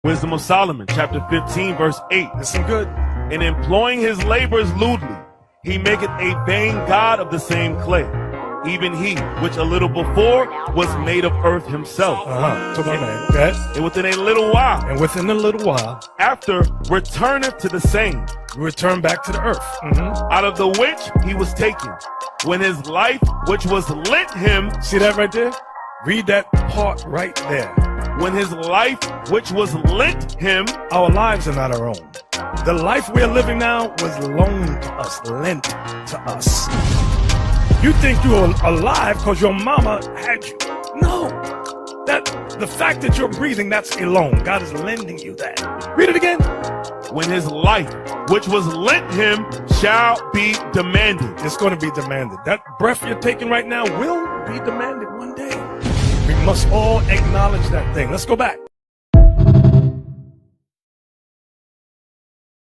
Wisdom of Solomon, chapter 15, verse 8. Listen good. In employing his labors lewdly, he maketh a vain god of the same clay. Even he, which a little before was made of earth himself. To my man. Okay. And within a little while, after returneth to the same, return back to the earth. Out of the which he was taken, when his life which was lent him. See that right there? Read that part right there. When his life which was lent him. Our lives are not our own. The life we're living now was loaned to us, lent to us. You think you're alive because your mama had you. No. The fact that you're breathing, that's a loan. God is lending you that. Read it again. When his life, which was lent him, shall be demanded. It's going to be demanded. That breath you're taking right now will be demanded one day. We must all acknowledge that thing. Let's go back.